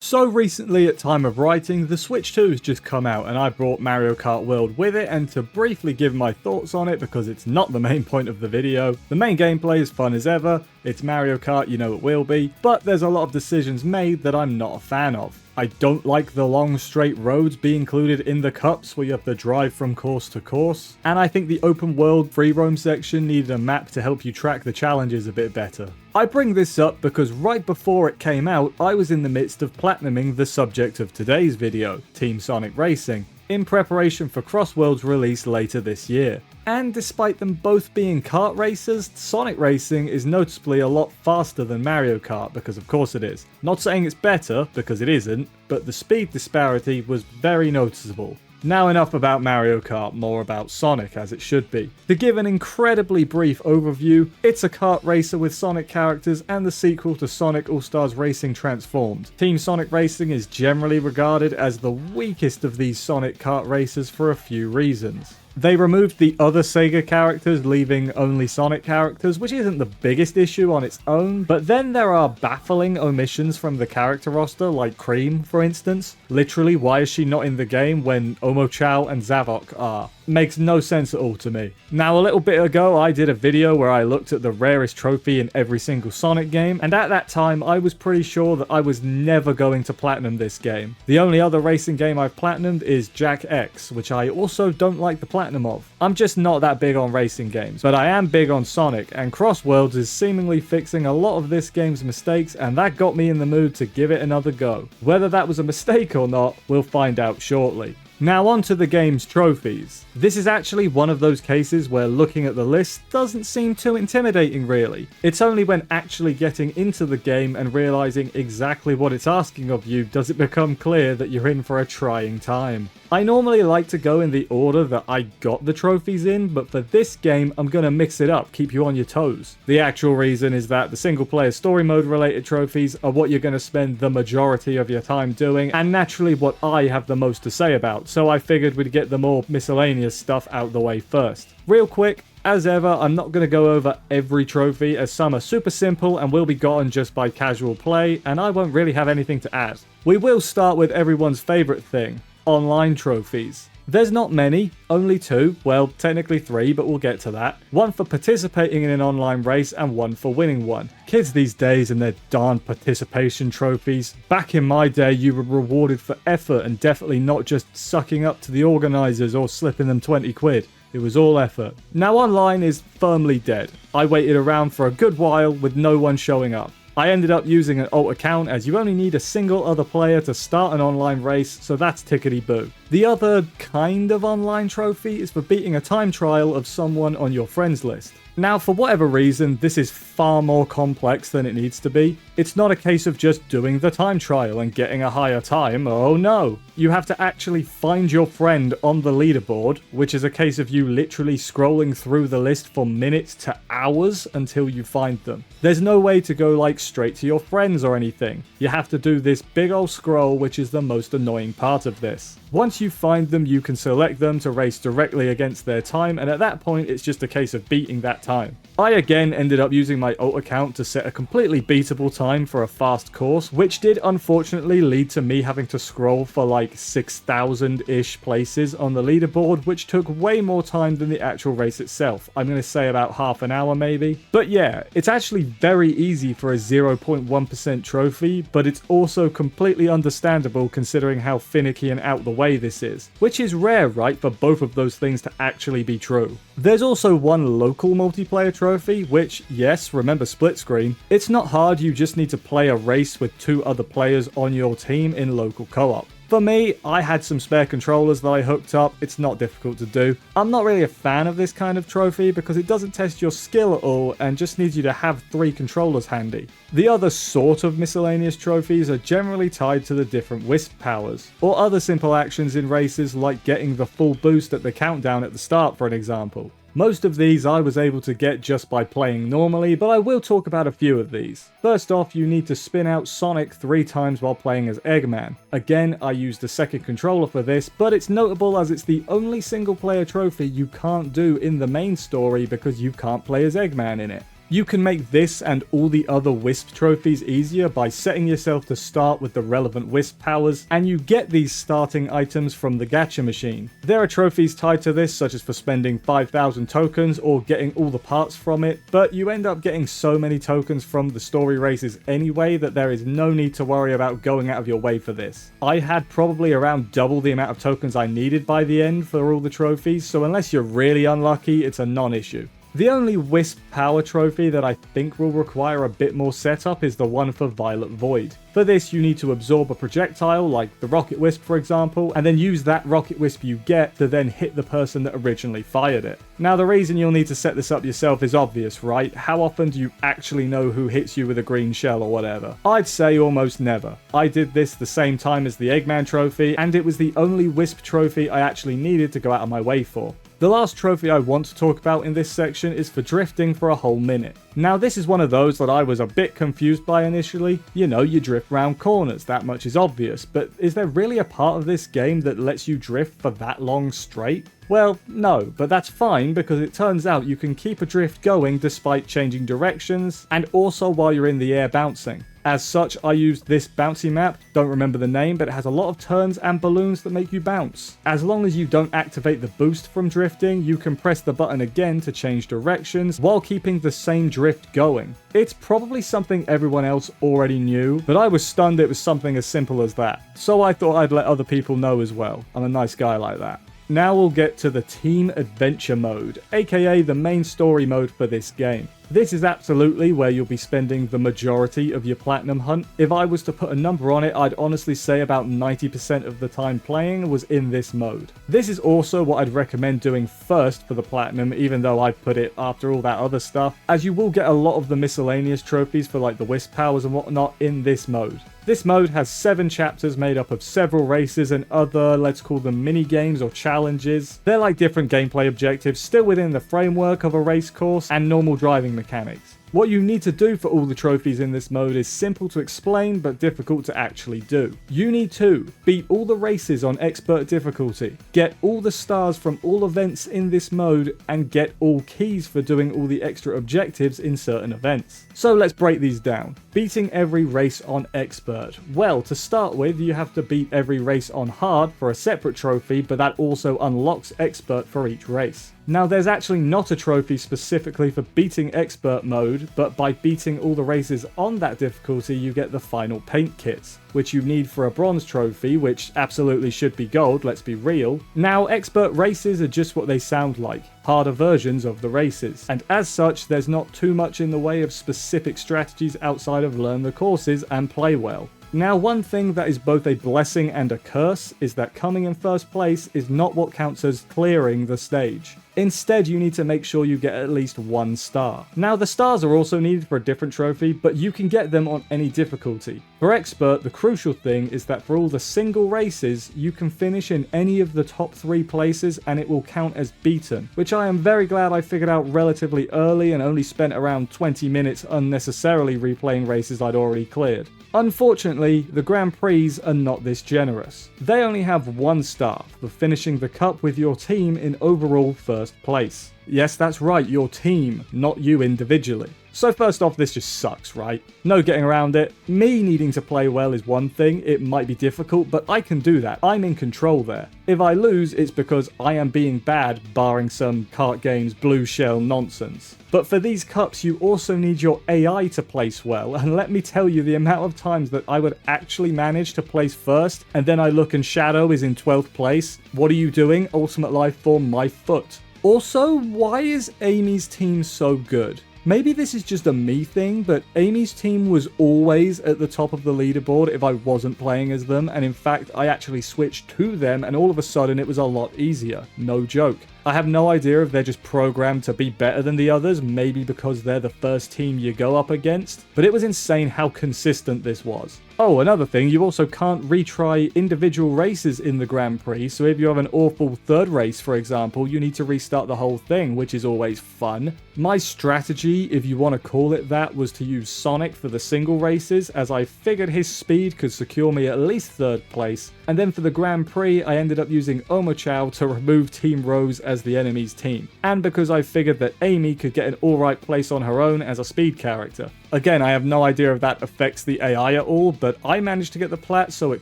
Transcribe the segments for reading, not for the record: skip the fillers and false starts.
So recently at time of writing, the Switch 2 has just come out and I brought Mario Kart World with it, and to briefly give my thoughts on it because it's not the main point of the video. The main gameplay is fun as ever, it's Mario Kart, you know it will be, but there's a lot of decisions made that I'm not a fan of. I don't like the long straight roads being included in the cups where you have to drive from course to course, and I think the open world free roam section needed a map to help you track the challenges a bit better. I bring this up because right before it came out, I was in the midst of platinuming the subject of today's video, Team Sonic Racing, in preparation for Crossworlds release later this year. And despite them both being kart racers, Sonic Racing is noticeably a lot faster than Mario Kart, because of course it is. Not saying it's better, because it isn't, but the speed disparity was very noticeable. Now enough about Mario Kart, more about Sonic as it should be. To give an incredibly brief overview, it's a kart racer with Sonic characters and the sequel to Sonic All-Stars Racing Transformed. Team Sonic Racing is generally regarded as the weakest of these Sonic kart racers for a few reasons. They removed the other Sega characters, leaving only Sonic characters, which isn't the biggest issue on its own, but then there are baffling omissions from the character roster, like Cream, for instance. Literally, why is she not in the game when Omochao and Zavok are? Makes no sense at all to me. Now, a little bit ago, I did a video where I looked at the rarest trophy in every single Sonic game, and at that time, I was pretty sure that I was never going to platinum this game. The only other racing game I've platinumed is Jack X, which I also don't like the platinum of. I'm just not that big on racing games, but I am big on Sonic, and Crossworlds is seemingly fixing a lot of this game's mistakes, and that got me in the mood to give it another go. Whether that was a mistake or not, we'll find out shortly. Now on to the game's trophies. This is actually one of those cases where looking at the list doesn't seem too intimidating really. It's only when actually getting into the game and realizing exactly what it's asking of you does it become clear that you're in for a trying time. I normally like to go in the order that I got the trophies in, but for this game I'm gonna mix it up, keep you on your toes. The actual reason is that the single player story mode related trophies are what you're gonna spend the majority of your time doing, and naturally what I have the most to say about, so I figured we'd get the more miscellaneous stuff out the way first. Real quick, as ever, I'm not going to go over every trophy as some are super simple and will be gotten just by casual play, and I won't really have anything to add. We will start with everyone's favourite thing, online trophies. There's not many, only 2, well technically 3, but we'll get to that. One for participating in an online race and one for winning one. Kids these days and their darn participation trophies. Back in my day you were rewarded for effort and definitely not just sucking up to the organisers or slipping them 20 quid. It was all effort. Now online is firmly dead. I waited around for a good while with no one showing up. I ended up using an alt account as you only need a single other player to start an online race, so that's tickety-boo. The other kind of online trophy is for beating a time trial of someone on your friends list. Now, for whatever reason, this is far more complex than it needs to be. It's not a case of just doing the time trial and getting a higher time, oh no. You have to actually find your friend on the leaderboard, which is a case of you literally scrolling through the list for minutes to hours until you find them. There's no way to go like straight to your friends or anything. You have to do this big old scroll, which is the most annoying part of this. Once you find them, you can select them to race directly against their time, and at that point it's just a case of beating that time. I again ended up using my alt account to set a completely beatable time for a fast course, which did unfortunately lead to me having to scroll for like 6,000-ish places on the leaderboard, which took way more time than the actual race itself. I'm going to say about half an hour maybe. But yeah, it's actually very easy for a 0.1% trophy, but it's also completely understandable considering how finicky and out the way this is, which is rare, right, for both of those things to actually be true. There's also one local multiplayer trophy, which, yes, remember split screen, it's not hard, you just need to play a race with 2 other players on your team in local co-op. For me, I had some spare controllers that I hooked up, it's not difficult to do. I'm not really a fan of this kind of trophy because it doesn't test your skill at all and just needs you to have 3 controllers handy. The other sort of miscellaneous trophies are generally tied to the different Wisp powers, or other simple actions in races like getting the full boost at the countdown at the start for an example. Most of these I was able to get just by playing normally, but I will talk about a few of these. First off, you need to spin out Sonic 3 times while playing as Eggman. Again, I used a second controller for this, but it's notable as it's the only single player trophy you can't do in the main story because you can't play as Eggman in it. You can make this and all the other Wisp trophies easier by setting yourself to start with the relevant Wisp powers, and you get these starting items from the gacha machine. There are trophies tied to this, such as for spending 5,000 tokens or getting all the parts from it, but you end up getting so many tokens from the story races anyway that there is no need to worry about going out of your way for this. I had probably around double the amount of tokens I needed by the end for all the trophies, so unless you're really unlucky, it's a non-issue. The only Wisp power trophy that I think will require a bit more setup is the one for Violet Void. For this, you need to absorb a projectile, like the Rocket Wisp for example, and then use that Rocket Wisp you get to then hit the person that originally fired it. Now the reason you'll need to set this up yourself is obvious, right? How often do you actually know who hits you with a green shell or whatever? I'd say almost never. I did this the same time as the Eggman trophy, and it was the only Wisp trophy I actually needed to go out of my way for. The last trophy I want to talk about in this section is for drifting for a whole minute. Now this is one of those that I was a bit confused by initially. You know, you drift round corners, that much is obvious, but is there really a part of this game that lets you drift for that long straight? Well, no, but that's fine because it turns out you can keep a drift going despite changing directions, and also while you're in the air bouncing. As such, I used this bouncy map, don't remember the name, but it has a lot of turns and balloons that make you bounce. As long as you don't activate the boost from drifting, you can press the button again to change directions while keeping the same drift going. It's probably something everyone else already knew, but I was stunned it was something as simple as that. So I thought I'd let other people know as well. I'm a nice guy like that. Now we'll get to the Team Adventure mode, aka the main story mode for this game. This is absolutely where you'll be spending the majority of your platinum hunt. If I was to put a number on it, I'd honestly say about 90% of the time playing was in this mode. This is also what I'd recommend doing first for the platinum, even though I put it after all that other stuff, as you will get a lot of the miscellaneous trophies for like the Wisp powers and whatnot in this mode. This mode has 7 chapters made up of several races and other, let's call them mini games or challenges. They're like different gameplay objectives, still within the framework of a race course and normal driving mechanics. What you need to do for all the trophies in this mode is simple to explain but difficult to actually do. You need to beat all the races on expert difficulty, get all the stars from all events in this mode, and get all keys for doing all the extra objectives in certain events. So let's break these down. Beating every race on expert. Well, to start with, you have to beat every race on hard for a separate trophy, but that also unlocks expert for each race. Now there's actually not a trophy specifically for beating expert mode, but by beating all the races on that difficulty you get the final paint kits, which you need for a bronze trophy, which absolutely should be gold, let's be real. Now expert races are just what they sound like, harder versions of the races, and as such there's not too much in the way of specific strategies outside of learn the courses and play well. Now one thing that is both a blessing and a curse is that coming in first place is not what counts as clearing the stage. Instead, you need to make sure you get at least 1 star. Now the stars are also needed for a different trophy, but you can get them on any difficulty. For expert, the crucial thing is that for all the single races, you can finish in any of the top 3 places and it will count as beaten, which I am very glad I figured out relatively early and only spent around 20 minutes unnecessarily replaying races I'd already cleared. Unfortunately, the Grand Prix are not this generous. They only have 1 star for finishing the cup with your team in overall first place. Yes, that's right, your team, not you individually. So first off, this just sucks, right? No getting around it. Me needing to play well is one thing, it might be difficult, but I can do that. I'm in control there. If I lose, it's because I am being bad, barring some Kart Games blue shell nonsense. But for these cups, you also need your AI to place well, and let me tell you the amount of times that I would actually manage to place first, and then I look and Shadow is in 12th place. What are you doing? Ultimate Life Form my foot. Also, why is Amy's team so good? Maybe this is just a me thing, but Amy's team was always at the top of the leaderboard if I wasn't playing as them, and in fact I actually switched to them and all of a sudden it was a lot easier. No joke. I have no idea if they're just programmed to be better than the others, maybe because they're the first team you go up against, but it was insane how consistent this was. Oh, another thing, you also can't retry individual races in the Grand Prix, so if you have an awful third race, for example, you need to restart the whole thing, which is always fun. My strategy, if you want to call it that, was to use Sonic for the single races, as I figured his speed could secure me at least 3rd place, and then for the Grand Prix, I ended up using Omochao to remove Team Rose as as the enemy's team, and because I figured that Amy could get an alright place on her own as a speed character. Again, I have no idea if that affects the AI at all, but I managed to get the plat, so it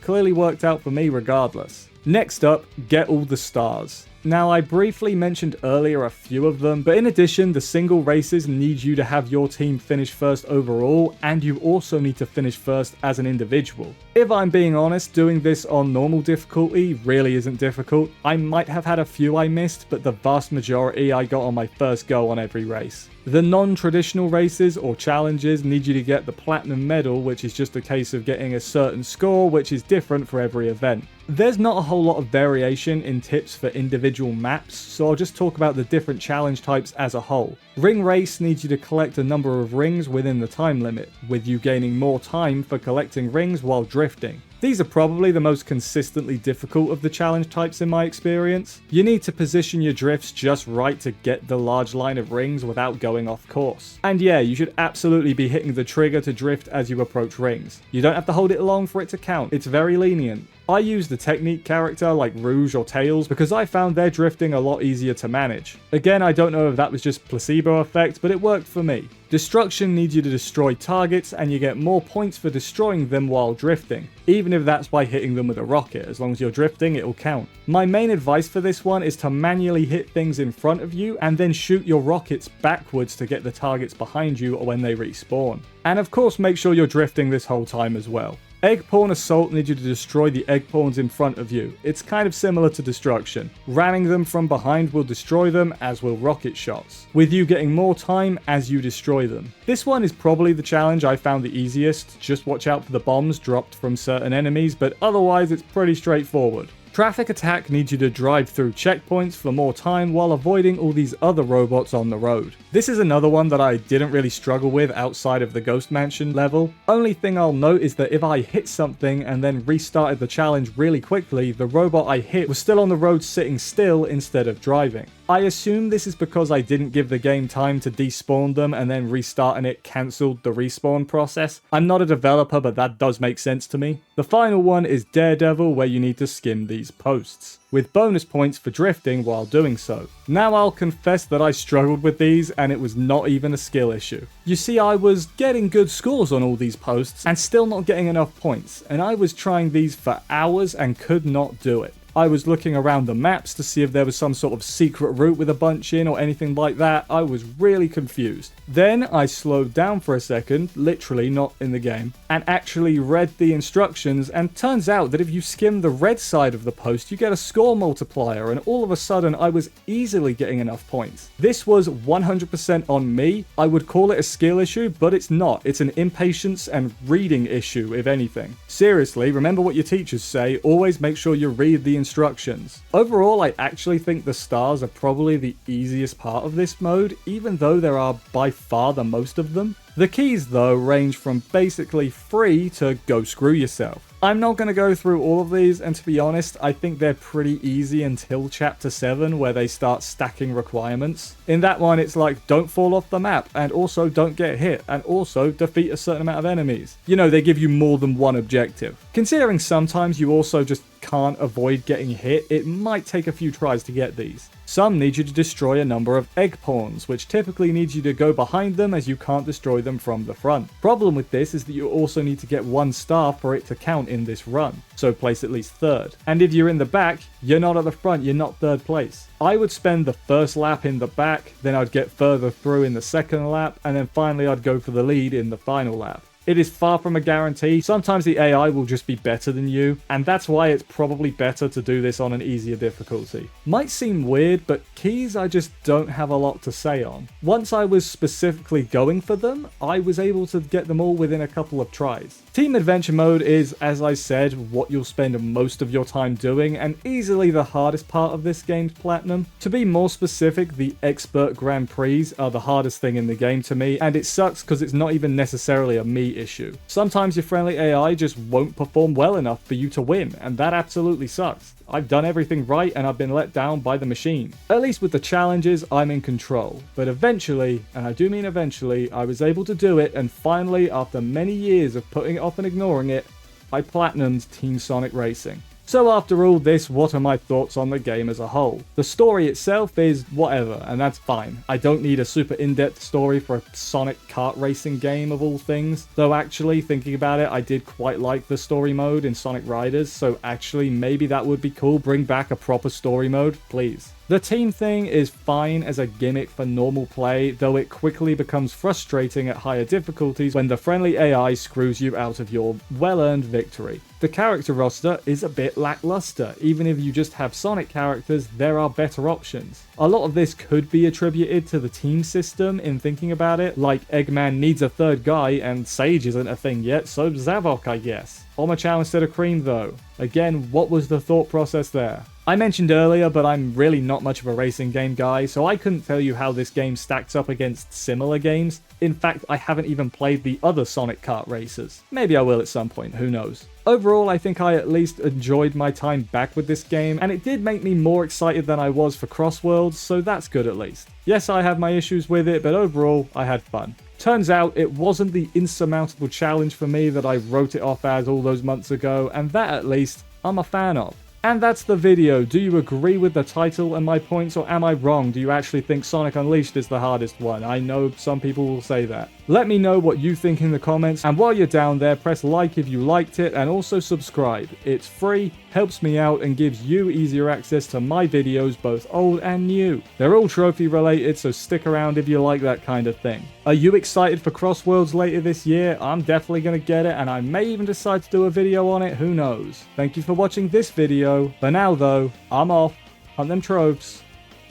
clearly worked out for me regardless. Next up, get all the stars. Now, I briefly mentioned earlier a few of them, but in addition, the single races need you to have your team finish first overall, and you also need to finish first as an individual. If I'm being honest, doing this on normal difficulty really isn't difficult. I might have had a few I missed, but the vast majority I got on my first go on every race. The non-traditional races or challenges need you to get the platinum medal, which is just a case of getting a certain score, which is different for every event. There's not a whole lot of variation in tips for individual maps, so I'll just talk about the different challenge types as a whole. Ring Race needs you to collect a number of rings within the time limit, with you gaining more time for collecting rings while drifting. These are probably the most consistently difficult of the challenge types in my experience. You need to position your drifts just right to get the large line of rings without going off course. And yeah, you should absolutely be hitting the trigger to drift as you approach rings. You don't have to hold it long for it to count, it's very lenient. I use the technique character like Rouge or Tails because I found their drifting a lot easier to manage. Again, I don't know if that was just placebo effect, but it worked for me. Destruction needs you to destroy targets, and you get more points for destroying them while drifting, even if that's by hitting them with a rocket. As long as you're drifting, it'll count. My main advice for this one is to manually hit things in front of you and then shoot your rockets backwards to get the targets behind you when they respawn. And of course, make sure you're drifting this whole time as well. Egg Pawn Assault needs you to destroy the egg pawns in front of you. It's kind of similar to Destruction. Ramming them from behind will destroy them, as will rocket shots, with you getting more time as you destroy them. This one is probably the challenge I found the easiest. Just watch out for the bombs dropped from certain enemies, but otherwise it's pretty straightforward. Traffic Attack needs you to drive through checkpoints for more time while avoiding all these other robots on the road. This is another one that I didn't really struggle with outside of the Ghost Mansion level. Only thing I'll note is that if I hit something and then restarted the challenge really quickly, the robot I hit was still on the road sitting still instead of driving. I assume this is because I didn't give the game time to despawn them and then restarting it cancelled the respawn process. I'm not a developer, but that does make sense to me. The final one is Daredevil, where you need to skim these posts, with bonus points for drifting while doing so. Now I'll confess that I struggled with these and it was not even a skill issue. You see, I was getting good scores on all these posts and still not getting enough points, and I was trying these for hours and could not do it. I was looking around the maps to see if there was some sort of secret route with a bunch in or anything like that. I was really confused. Then I slowed down for a second, literally not in the game, and actually read the instructions, and turns out that if you skim the red side of the post, you get a score multiplier, and all of a sudden I was easily getting enough points. This was 100% on me. I would call it a skill issue, but it's not. It's an impatience and reading issue, if anything. Seriously, remember what your teachers say, always make sure you read the instructions. Overall, I actually think the stars are probably the easiest part of this mode, even though there are by far the most of them. The keys though range from basically free to go screw yourself. I'm not going to go through all of these, and to be honest, I think they're pretty easy until chapter 7 where they start stacking requirements. In that one it's like don't fall off the map, and also don't get hit, and also defeat a certain amount of enemies. You know, they give you more than one objective. Considering sometimes you also just can't avoid getting hit, it might take a few tries to get these. Some need you to destroy a number of egg pawns, which typically needs you to go behind them as you can't destroy them from the front. Problem with this is that you also need to get 1 star for it to count in this run, so place at least 3rd. And if you're in the back, you're not at the front, you're not 3rd place. I would spend the first lap in the back, then I'd get further through in the second lap, and then finally I'd go for the lead in the final lap. It is far from a guarantee. Sometimes the AI will just be better than you, and that's why it's probably better to do this on an easier difficulty. Might seem weird, but keys I just don't have a lot to say on. Once I was specifically going for them, I was able to get them all within a couple of tries. Team Adventure Mode is, as I said, what you'll spend most of your time doing, and easily the hardest part of this game's platinum. To be more specific, the Expert Grand Prix are the hardest thing in the game to me, and it sucks because it's not even necessarily a me issue. Sometimes your friendly AI just won't perform well enough for you to win, and that absolutely sucks. I've done everything right and I've been let down by the machine. At least with the challenges, I'm in control. But eventually, and I do mean eventually, I was able to do it, and finally, after many years of putting it off and ignoring it, I platinumed Team Sonic Racing. So after all this, what are my thoughts on the game as a whole? The story itself is whatever, and that's fine. I don't need a super in-depth story for a Sonic kart racing game of all things. Though actually, thinking about it, I did quite like the story mode in Sonic Riders, so actually maybe that would be cool. Bring back a proper story mode, please. The team thing is fine as a gimmick for normal play, though it quickly becomes frustrating at higher difficulties when the friendly AI screws you out of your well-earned victory. The character roster is a bit lackluster. Even if you just have Sonic characters, there are better options. A lot of this could be attributed to the team system in thinking about it, like Eggman needs a third guy and Sage isn't a thing yet, so Zavok I guess. Omochao instead of Cream though. Again, what was the thought process there? I mentioned earlier, but I'm really not much of a racing game guy, so I couldn't tell you how this game stacks up against similar games. In fact, I haven't even played the other Sonic kart races. Maybe I will at some point, who knows. Overall, I think I at least enjoyed my time back with this game, and it did make me more excited than I was for Crossworlds, so that's good at least. Yes, I have my issues with it, but overall, I had fun. Turns out it wasn't the insurmountable challenge for me that I wrote it off as all those months ago, and that at least, I'm a fan of. And that's the video. Do you agree with the title and my points, or am I wrong? Do you actually think Sonic Unleashed is the hardest one? I know some people will say that. Let me know what you think in the comments, and while you're down there, press like if you liked it, and also subscribe. It's free, helps me out, and gives you easier access to my videos, both old and new. They're all trophy related, so stick around if you like that kind of thing. Are you excited for Crossworlds later this year? I'm definitely going to get it, and I may even decide to do a video on it, who knows. Thank you for watching this video. For now though, I'm off, hunt them tropes,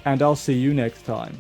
and I'll see you next time.